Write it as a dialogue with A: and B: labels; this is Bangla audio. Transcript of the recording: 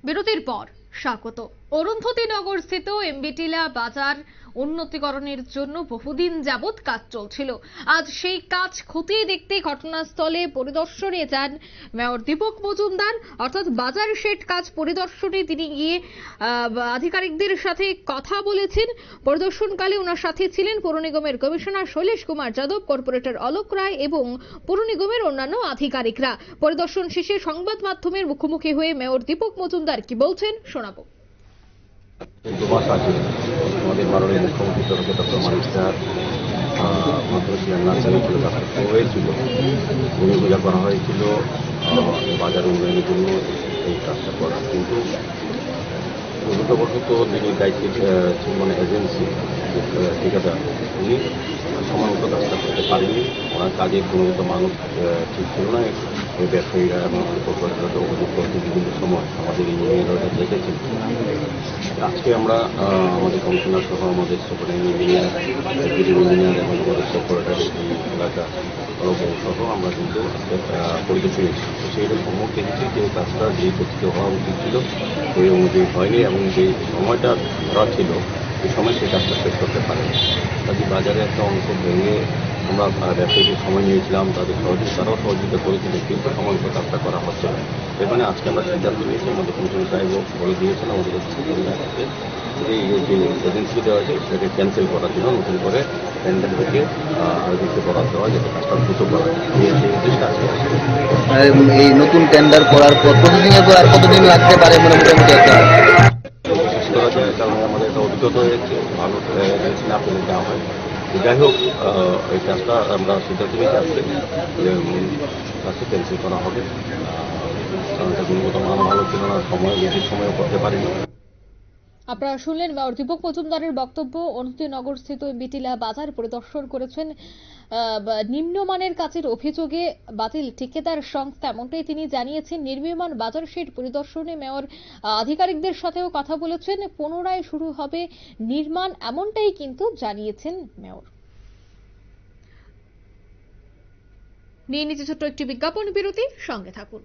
A: বিরতির পর স্বাগত। অরুন্ধতী নগর স্থিত এমবিটিলা বাজার উন্নতিকরণের জন্য বহুদিন যাবৎ কাজ চলছিল। আজ সেই কাজ খতিয়ে দেখতে ঘটনাস্থলে পরিদর্শনে যান মেয়র দীপক মজুমদার। অর্থাৎ বাজার শেড কাজ পরিদর্শনে তিনি গিয়ে আধিকারিকদের সাথে কথা বলেছেন। পরিদর্শনকালে ওনার সাথে ছিলেন পৌর নিগমের কমিশনার শৈলেশ কুমার যাদব, কর্পোরেটর অলোক রায় এবং পৌর নিগমের অন্যান্য আধিকারিকরা। পরিদর্শন শেষে সংবাদ মাধ্যমের মুখোমুখি হয়ে মেয়র দীপক মজুমদার কি বলছেন শোনাবো।
B: আমাদের মাননীয় মুখ্যমন্ত্রী তরফে ডক্টর মানিক স্যার মাধ্যমে শিলান্যাস ছিল, কাজটা হয়েছিল, ভূমি পূজা করা হয়েছিল বাজার উন্নয়নের জন্য এই কাজটা করা। কিন্তু দুর্ভাগ্যবশত যিনি দায়িত্বে মানে এজেন্সি ঠিকাদার, উনি সময় মতো কাজটা করতে পারেনি। ওনার কাজের গুণগত মান ঠিক ছিল না। এই ব্যবসায়ীরা এবং কর্পোরেটরা অভিযোগ করতে বিভিন্ন সময় আমাদের ইঞ্জিনিয়াররা দেখেছেন। আজকে আমরা আমাদের কমিশনার সহ আমাদের সুপারিনটেন্ডেন্ট ইঞ্জিনিয়ার এবং আমাদের কর্পোরেটর এই এলাকা সহ আমরা কিন্তু পরিদর্শন এসেছি। সেইটা সম্মুখ দেখেছি যে কাজটা যে গতিতে হওয়া উচিত ছিল সেই অনুযায়ী হয়নি এবং যে সময়টা ধরা ছিল এই সময় সেই কাজটা শেষ করতে পারেনি। কাজে বাজারে একটা অংশ ভেঙে আমরা ব্যবসায়ীদের সময় নিয়েছিলাম, তারাও সহযোগিতা করেছিল, কিন্তু সময় মতো কাজটা করা হচ্ছে না। এখানে আজকে আমরা সিদ্ধান্ত নিয়েছি, আমাদের কমিশনার সাহেবও বলে দিয়েছেন আমাদের এই যে এজেন্সি দেওয়া আছে সেটাকে ক্যান্সেল করার জন্য নতুন করে টেন্ডার থেকে আয়োজিত করা দেওয়া যাতে কাজটা দ্রুত করা যায়। সেই উদ্দেশ্যে আজকে
C: এই নতুন টেন্ডার করার পর প্রসেসিংয়ের পর আর কতদিন লাগতে পারে মানে মোটামুটি একটা
B: শেষ করা যায়, কারণ আমাদের একটা অভিজ্ঞতা হয়েছে, ভালো না পেলে দেওয়া হয়। যাই হোক, এই কাজটা আমরা সিদ্ধান্ত নিতে আসছি যে কাজটা ক্যান্সেল করা হবে। কারণ এটা গুণগত মান ভালো ছিল না, সময় বেশি সময়ও করতে পারিনি।
A: আপনারা শুনলেন মেয়র দীপক মজুমদারের বক্তব্য। অরুন্ধতী স্থিত বিটিলা বাজার পরিদর্শন করেছেন। নিম্নমানের কাজের অভিযোগে বাতিল ঠিকাদার সংস্থা, এমনটাই তিনি জানিয়েছেন। নির্মীয়মান বাজার শেড পরিদর্শনে মেয়র আধিকারিকদের সাথেও কথা বলেছেন। পুনরায় শুরু হবে নির্মাণ, এমনটাই কিন্তু জানিয়েছেন মেয়র। নিয়ে নিচ্ছে ছোট্ট একটি বিজ্ঞাপন বিরতি, সঙ্গে থাকুন।